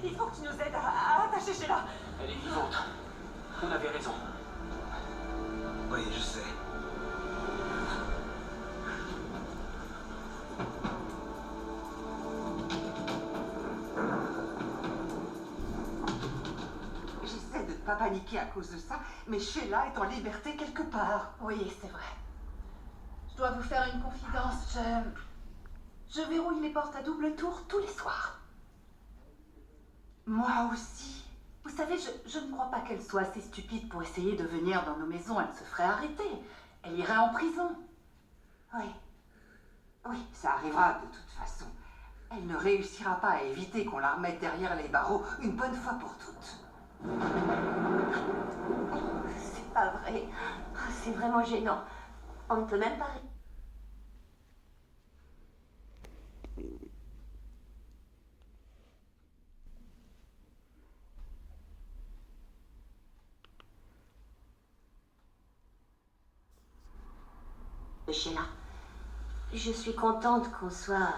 Il faut que tu nous aides à attacher Sheila. Elle est vivante. On avait raison. Oui, je sais. J'essaie de ne pas paniquer à cause de ça, mais Sheila est en liberté quelque part. Oui, c'est vrai. Je dois vous faire une confidence. Je verrouille les portes à double tour tous les soirs. Moi aussi. Vous savez, je ne crois pas qu'elle soit assez stupide pour essayer de venir dans nos maisons. Elle se ferait arrêter. Elle irait en prison. Oui. Oui, ça arrivera de toute façon. Elle ne réussira pas à éviter qu'on la remette derrière les barreaux une bonne fois pour toutes. C'est pas vrai. C'est vraiment gênant. On ne peut même pas... Sheila, je suis contente qu'on soit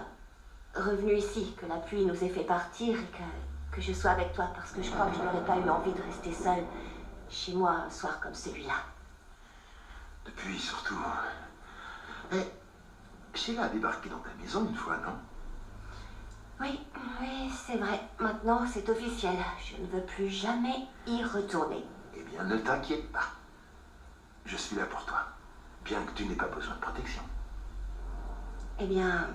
revenu ici, que la pluie nous ait fait partir et que je sois avec toi parce que je crois que je n'aurais pas eu envie de rester seule chez moi un soir comme celui-là. Depuis, surtout... Mais Sheila a débarqué dans ta maison une fois, non? Oui, c'est vrai. Maintenant, c'est officiel. Je ne veux plus jamais y retourner. Eh bien, ne t'inquiète pas. Je suis là pour toi. Bien que tu n'aies pas besoin de protection. Eh bien,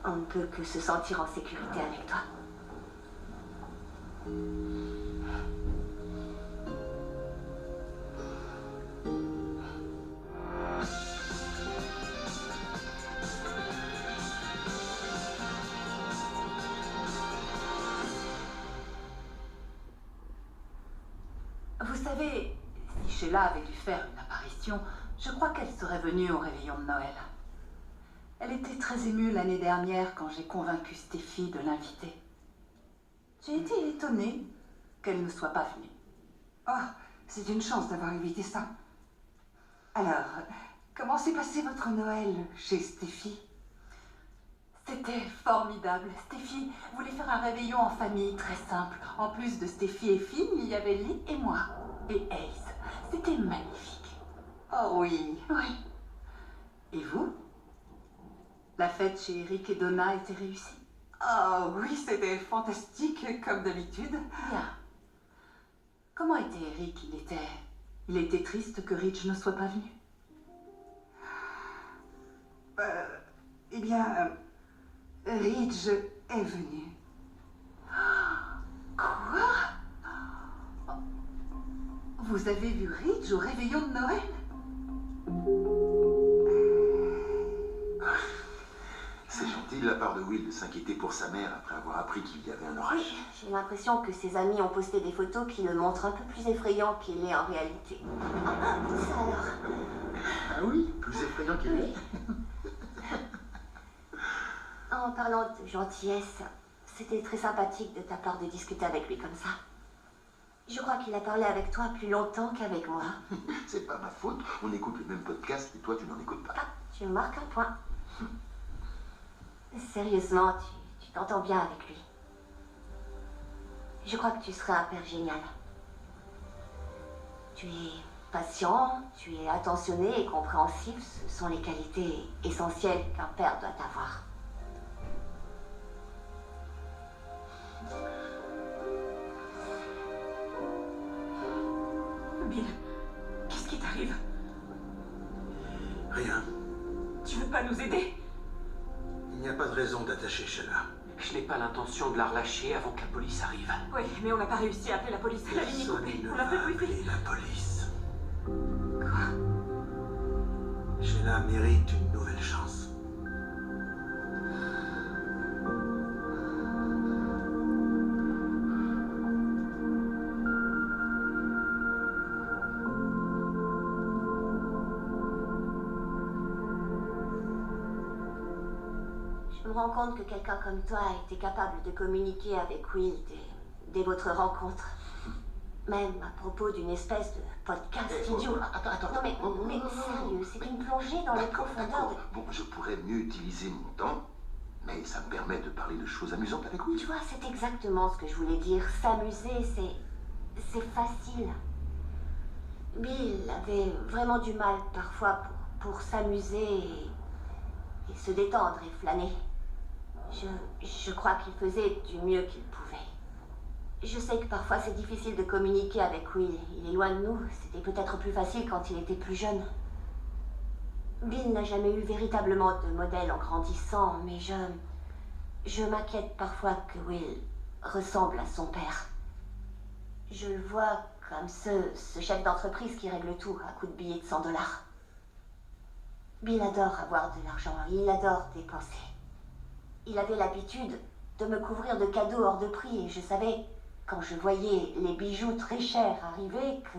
on ne peut que se sentir en sécurité avec toi. Vous savez, si Sheila avait dû faire une apparition, je crois qu'elle serait venue au réveillon de Noël. Elle était très émue l'année dernière quand j'ai convaincu Stéphie de l'inviter. J'ai été étonnée qu'elle ne soit pas venue. Oh, c'est une chance d'avoir évité ça. Alors, comment s'est passé votre Noël chez Stéphie? C'était formidable. Stéphie voulait faire un réveillon en famille très simple. En plus de Stéphie et Finn, il y avait Lee et moi. Et Ace. C'était magnifique. Oh oui. Oui. Et vous? La fête chez Eric et Donna était réussie? Oh oui, c'était fantastique, comme d'habitude. Bien. Comment était Eric? Il était triste que Rich ne soit pas venu. Eh bien, Ridge est venu. Quoi? Vous avez vu Ridge au réveillon de Noël? C'est gentil de la part de Will de s'inquiéter pour sa mère après avoir appris qu'il y avait un orage. Oui, j'ai l'impression que ses amis ont posté des photos qui le montrent un peu plus effrayant qu'il est en réalité. Ça alors. Ah oui, plus effrayant qu'il est. En parlant de gentillesse, c'était très sympathique de ta part de discuter avec lui comme ça. Je crois qu'il a parlé avec toi plus longtemps qu'avec moi. C'est pas ma faute, on écoute le même podcast et toi tu n'en écoutes pas. Ah, tu marques un point. Sérieusement, tu t'entends bien avec lui. Je crois que tu serais un père génial. Tu es patient, tu es attentionné et compréhensif. Ce sont les qualités essentielles qu'un père doit avoir. Bill, qu'est-ce qui t'arrive? Rien. Tu veux pas nous aider? Il n'y a pas de raison d'attacher Sheila. Je n'ai pas l'intention de la relâcher avant que la police arrive. Oui, mais on n'a pas réussi à appeler la police. La ligne est Personne coupée. ne On la va peut plus appeler vite. la police. Quoi? Sheila mérite une nouvelle chance. Je me rends compte que quelqu'un comme toi a été capable de communiquer avec Will dès votre rencontre. Même à propos d'une espèce de podcast idiot. Attends. Non mais sérieux, c'est une plongée dans les D'accord. profondeurs de... Bon, je pourrais mieux utiliser mon temps, Mais ça me permet de parler de choses amusantes avec Tu Will. vois, c'est exactement ce que je voulais dire. S'amuser, c'est facile. Bill avait vraiment du mal parfois pour s'amuser et se détendre et flâner. Je crois qu'il faisait du mieux qu'il pouvait. Je sais que parfois c'est difficile de communiquer avec Will. Il est loin de nous. C'était peut-être plus facile quand il était plus jeune. Bill n'a jamais eu véritablement de modèle en grandissant, mais je m'inquiète parfois que Will ressemble à son père. Je le vois comme ce chef d'entreprise qui règle tout à coups de billets de $100. Bill adore avoir de l'argent, il adore dépenser. Il avait l'habitude de me couvrir de cadeaux hors de prix et je savais, quand je voyais les bijoux très chers arriver, que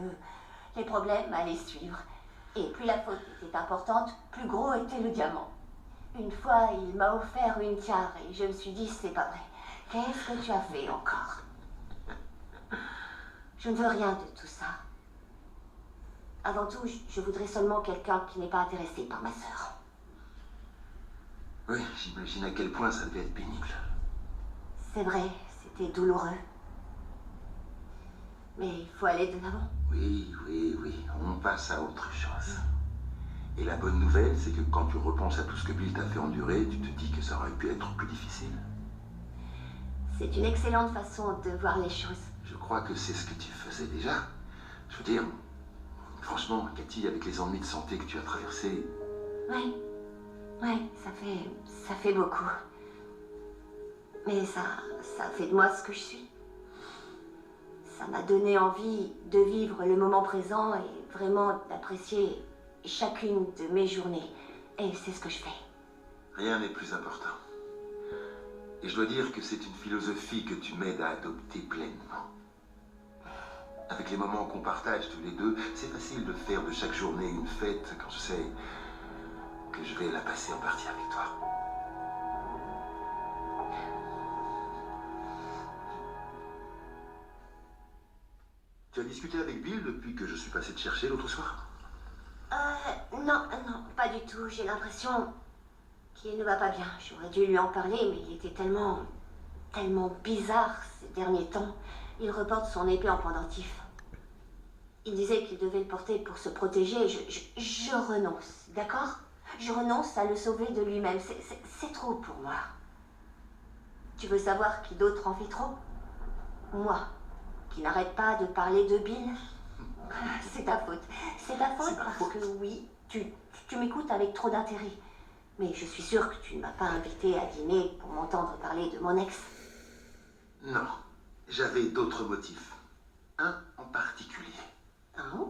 les problèmes allaient suivre. Et plus la faute était importante, plus gros était le diamant. Une fois, il m'a offert une tiare et je me suis dit, c'est pas vrai. Qu'est-ce que tu as fait encore? Je ne veux rien de tout ça. Avant tout, je voudrais seulement quelqu'un qui n'est pas intéressé par ma sœur. Oui, j'imagine à quel point ça devait être pénible. C'est vrai, c'était douloureux. Mais il faut aller de l'avant. Oui, on passe à autre chose. Et la bonne nouvelle, c'est que quand tu repenses à tout ce que Bill t'a fait endurer, tu te dis que ça aurait pu être plus difficile. C'est une excellente façon de voir les choses. Je crois que c'est ce que tu faisais déjà. Je veux dire, franchement, Cathy, avec les ennuis de santé que tu as traversés, Ouais, ça fait beaucoup. Mais ça fait de moi ce que je suis. Ça m'a donné envie de vivre le moment présent et vraiment d'apprécier chacune de mes journées. Et c'est ce que je fais. rien n'est plus important. Et je dois dire que c'est une philosophie que tu m'aides à adopter pleinement. Avec les moments qu'on partage tous les deux, c'est facile de faire de chaque journée une fête quand je sais que je vais la passer en partie avec toi. Tu as discuté avec Bill depuis que je suis passé te chercher l'autre soir? Non, pas du tout. J'ai l'impression qu'il ne va pas bien. J'aurais dû lui en parler, mais il était tellement bizarre ces derniers temps. Il reporte son épée en pendentif. Il disait qu'il devait le porter pour se protéger. Je renonce, d'accord? Je renonce à le sauver de lui-même. C'est trop pour moi. Tu veux savoir qui d'autre en fait trop? Moi, qui n'arrête pas de parler de Bill. C'est ta faute. C'est ta faute parce que oui, tu m'écoutes avec trop d'intérêt. Mais je suis sûre que tu ne m'as pas invité à dîner pour m'entendre parler de mon ex. Non, j'avais d'autres motifs. Un en particulier. Hein?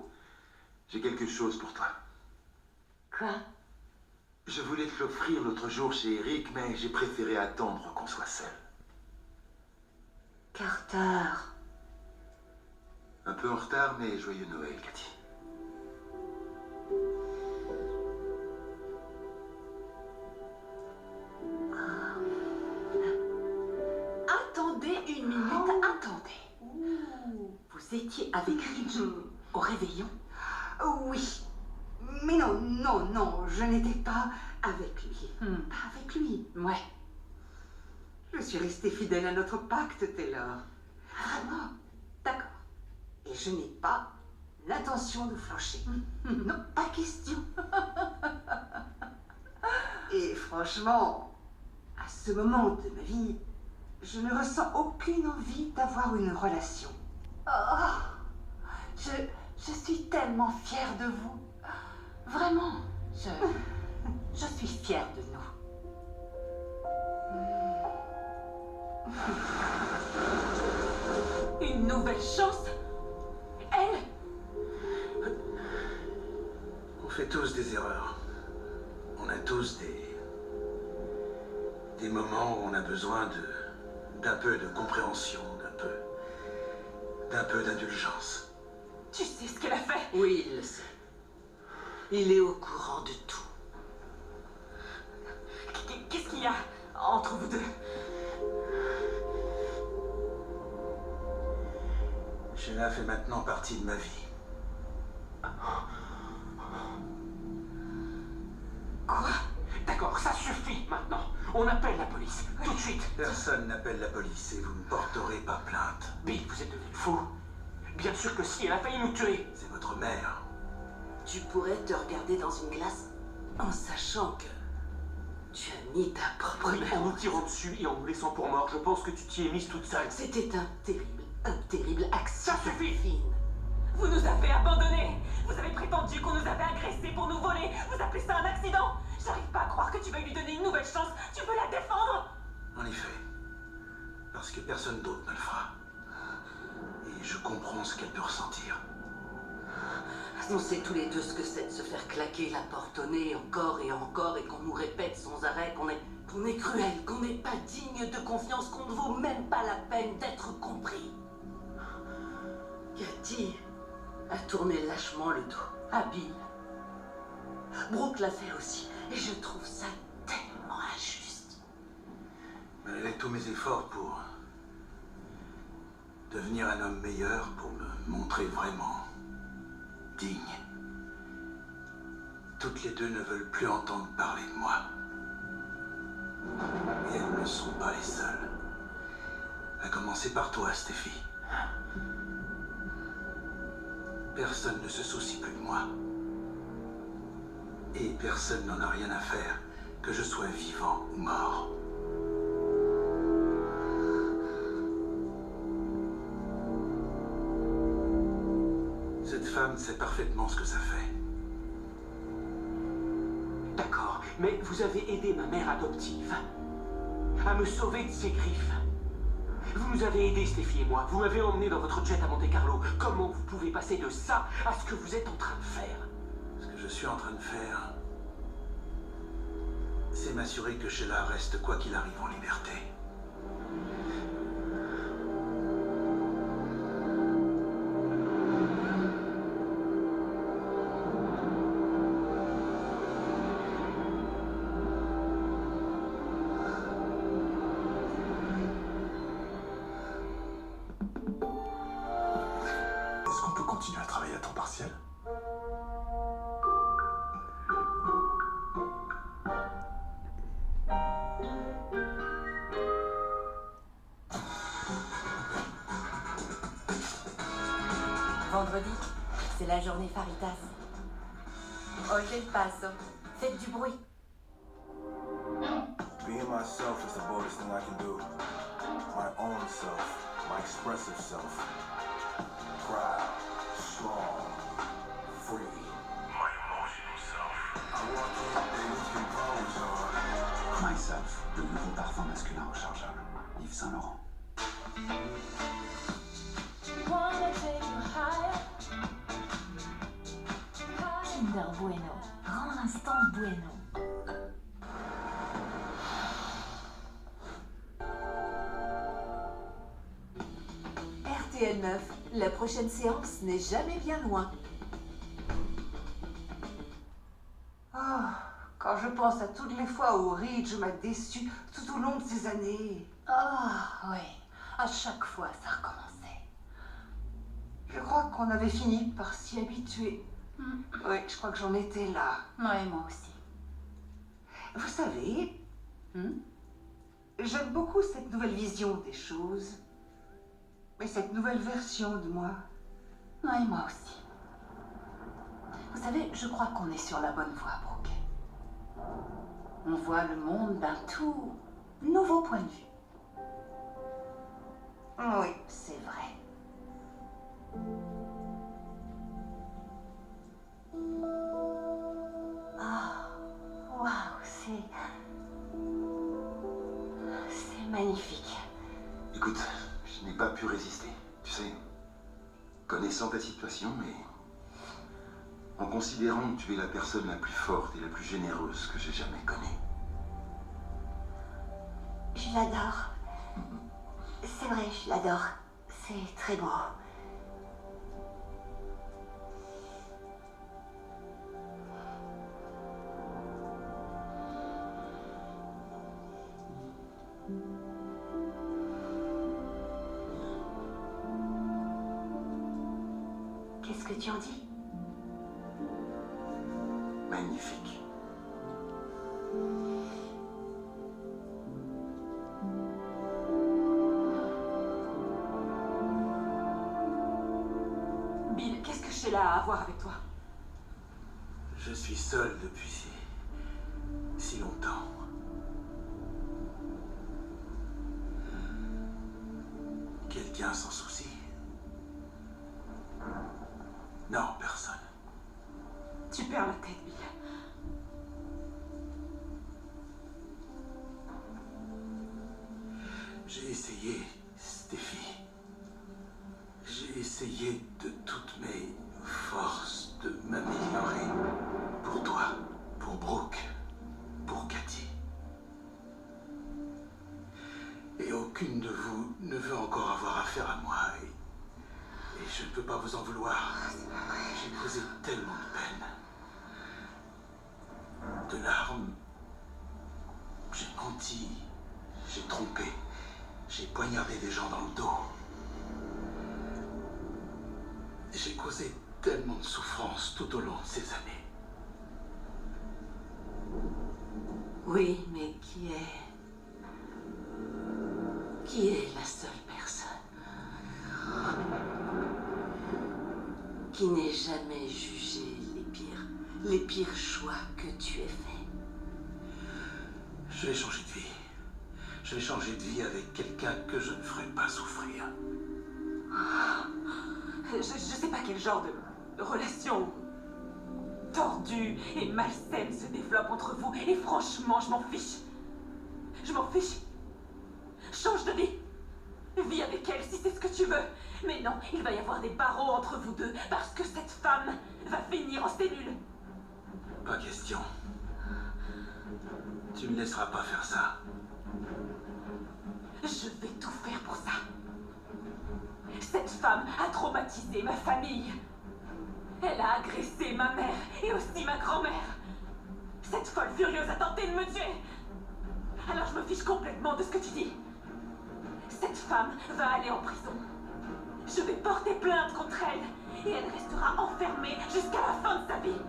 J'ai quelque chose pour toi. Quoi? Je voulais te l'offrir l'autre jour chez Eric, mais j'ai préféré attendre qu'on soit seul. Carter. Un peu en retard, mais joyeux Noël, Cathy. Attendez une minute, attendez. Vous étiez avec Ridge au réveillon? Oui. Mais non, je n'étais pas avec lui. Pas avec lui. Ouais. Je suis restée fidèle à notre pacte, Taylor. Vraiment. D'accord. Et je n'ai pas l'intention de flancher. Non, pas question. Et franchement, à ce moment de ma vie, je ne ressens aucune envie d'avoir une relation. Oh, je suis tellement fière de vous. Vraiment, je suis fière de nous. Une nouvelle chance? Elle? On fait tous des erreurs. On a tous des moments où on a besoin d'un peu de compréhension, d'un peu d'indulgence. Tu sais ce qu'elle a fait? Oui, il le sait. Il est au courant de tout. Qu'est-ce qu'il y a entre vous deux? Sheila fait maintenant partie de ma vie. Quoi? D'accord, ça suffit maintenant. On appelle la police, tout de suite. Personne n'appelle la police et vous ne porterez pas plainte. Bill, vous êtes devenu fou. Bien sûr que si, elle a failli nous tuer. C'est votre mère. Tu pourrais te regarder dans une glace en sachant que tu as mis ta propre Oui, mère. en nous tirant dessus et en nous laissant pour morts, je pense que tu t'y es mise toute seule. C'était un terrible accident. Ça suffit. Finn. Vous nous avez abandonnés. Vous avez prétendu qu'on nous avait agressés pour nous voler. Vous appelez ça un accident? J'arrive pas à croire que tu veuilles lui donner une nouvelle chance. Tu veux la défendre? En effet. Parce que personne d'autre ne le fera. Et je comprends ce qu'elle peut ressentir. On sait tous les deux ce que c'est de se faire claquer la porte au nez encore et qu'on nous répète sans arrêt qu'on est cruel, qu'on n'est pas digne de confiance, qu'on ne vaut même pas la peine d'être compris. Cathy a tourné lâchement le dos à Bill. Brooke l'a fait aussi, et je trouve ça tellement injuste. Malgré tous mes efforts pour devenir un homme meilleur, pour me montrer vraiment digne, toutes les deux ne veulent plus entendre parler de moi. Et elles ne sont pas les seules. À commencer par toi, Stéphie. Personne ne se soucie plus de moi. Et personne n'en a rien à faire, que je sois vivant ou mort. Cette femme sait parfaitement ce que ça fait. D'accord, mais vous avez aidé ma mère adoptive à me sauver de ses griffes. Vous nous avez aidés, Stéphie et moi. Vous m'avez emmené dans votre jet à Monte-Carlo. Comment vous pouvez passer de ça à ce que vous êtes en train de faire? Ce que je suis en train de faire, c'est m'assurer que Sheila reste quoi qu'il arrive en liberté. Est-ce qu'on peut continuer à travailler à temps partiel? Vendredi, c'est la journée Faritas. Oye el paso. Faites du bruit. Being myself is the boldest thing I can do. My own self, my expressive self. Proud, strong, free. My emotional self. I walk in with composure. Myself, le nouveau parfum masculin rechargeable. Yves Saint Laurent. Kinder Bueno. Grand instant Bueno. RTL 9, la prochaine séance n'est jamais bien loin. Oh, quand je pense à toutes les fois où Ridge m'a déçu tout au long de ces années. Oh, oui. À chaque fois, ça recommençait. Je crois qu'on avait fini par s'y habituer. Oui, je crois que j'en étais là. Oui, moi aussi. Vous savez, j'aime beaucoup cette nouvelle vision des choses. Mais cette nouvelle version de moi. Oui, moi aussi. Vous savez, je crois qu'on est sur la bonne voie, Brooke. On voit le monde d'un tout nouveau point de vue. Oui. C'est vrai. Oh, waouh, c'est magnifique. Écoute, je n'ai pas pu résister. Tu sais, connaissant ta situation, mais en considérant que tu es la personne la plus forte et la plus généreuse que j'ai jamais connue. Je l'adore. C'est vrai, je l'adore. C'est très beau. Qu'est-ce que tu en dis? Magnifique. Sheila a à voir avec toi? Je suis seul depuis si longtemps. Quelqu'un s'en soucie? Non, personne. Tu perds la tête, Bill. J'ai essayé, Steffi. J'ai essayé de toutes mes forces de m'améliorer. Pour toi, pour Brooke, pour Cathy. Et aucune de vous ne veut encore avoir affaire à moi. Et je ne peux pas vous en vouloir. J'ai causé tellement de peine. De larmes. J'ai menti. J'ai trompé. J'ai poignardé des gens dans le dos. J'ai causé tellement de souffrance tout au long de ces années. Oui, mais qui est la seule personne qui n'ait jamais jugé les pires choix que tu aies faits? Je vais changer de vie. Je vais changer de vie avec quelqu'un que je ne ferai pas souffrir. Je sais pas quel genre de relation tordue et malsaine se développe entre vous. Et franchement, je m'en fiche. Je m'en fiche. Change de vie. Vis avec elle si c'est ce que tu veux. Mais non, il va y avoir des barreaux entre vous deux parce que cette femme va finir en cellule. Pas question. Tu ne laisseras pas faire ça. Je vais tout faire pour ça. Cette femme a traumatisé ma famille. Elle a agressé ma mère et aussi ma grand-mère. Cette folle furieuse a tenté de me tuer. Alors je me fiche complètement de ce que tu dis. Cette femme va aller en prison. Je vais porter plainte contre elle et elle restera enfermée jusqu'à la fin de sa vie.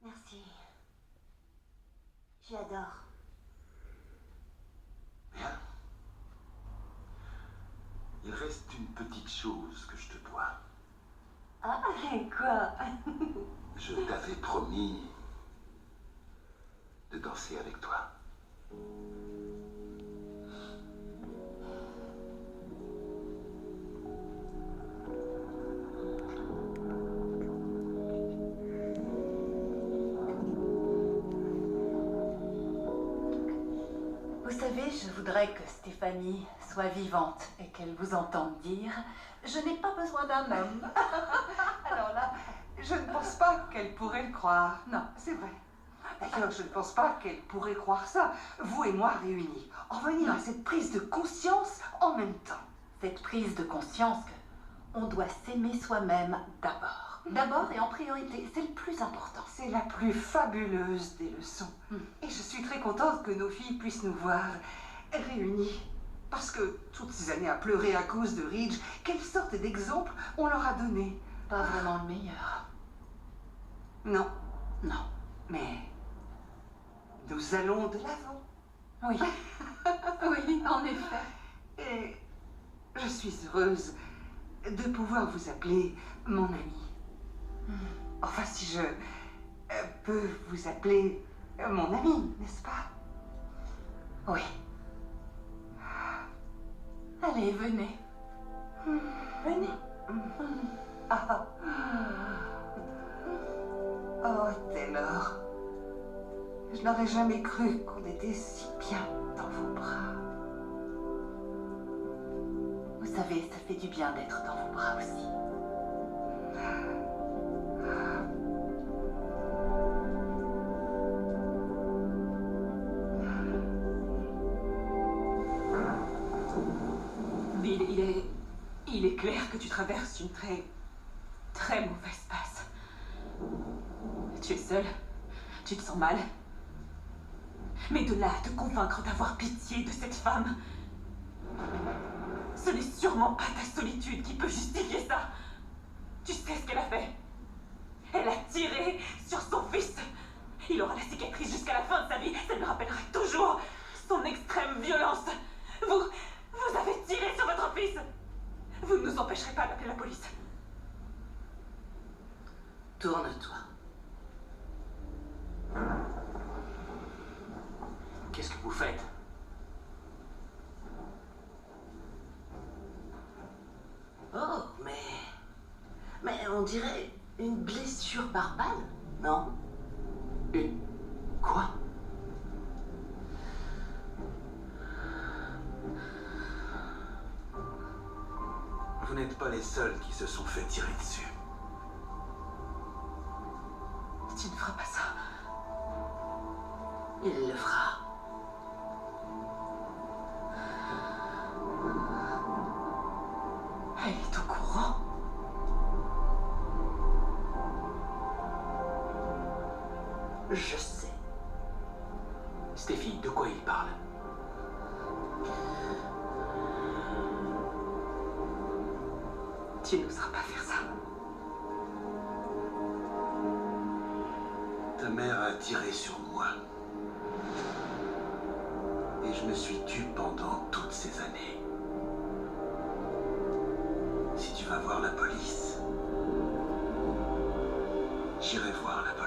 Merci. J'adore. Bien. Il reste une petite chose que je te dois. Ah, quoi? Je t'avais promis de danser avec toi. Vous savez, je voudrais que Stéphanie soit vivante et qu'elle vous entende dire « Je n'ai pas besoin d'un homme ». Alors là, je ne pense pas qu'elle pourrait le croire. Non, c'est vrai. D'ailleurs, je ne pense pas qu'elle pourrait croire ça, vous et moi réunis. En venir à cette prise de conscience en même temps. Cette prise de conscience qu'on doit s'aimer soi-même d'abord. D'abord et en priorité, c'est le plus important. C'est la plus fabuleuse des leçons. Et je suis très contente que nos filles puissent nous voir réunies. Parce que toutes ces années à pleurer à cause de Ridge, quelle sorte d'exemple on leur a donné? Pas vraiment le meilleur. Non, Non. mais nous allons de l'avant. Oui. Oui, en effet. Et je suis heureuse de pouvoir vous appeler mon ami. Enfin, si je peux vous appeler mon ami, n'est-ce pas? Oui. Allez, venez. Venez. Ah. Oh, Taylor. Je n'aurais jamais cru qu'on était si bien dans vos bras. Vous savez, ça fait du bien d'être dans vos bras aussi. Bill, il est clair que tu traverses une très mauvaise passe. Tu es seule, tu te sens mal. Mais de là à te convaincre d'avoir pitié de cette femme, ce n'est sûrement pas ta solitude qui peut justifier ça. Tu sais ce qu'elle a fait. Elle a Il aura la cicatrice jusqu'à la fin de sa vie. Ça lui rappellera toujours son extrême violence. Vous avez tiré sur votre fils. Vous ne nous empêcherez pas d'appeler la police. Tourne-toi. Qu'est-ce que vous faites? Oh, mais on dirait une blessure par balle, non? Une... Quoi? Vous n'êtes pas les seuls qui se sont fait tirer dessus. Tu ne feras pas ça. Il le fera. Elle est au courant. Je sais. Steffi, de quoi il parle? Tu n'oseras pas faire ça. Ta mère a tiré sur moi. Et je me suis tue pendant toutes ces années. Si tu vas voir la police, j'irai voir la police.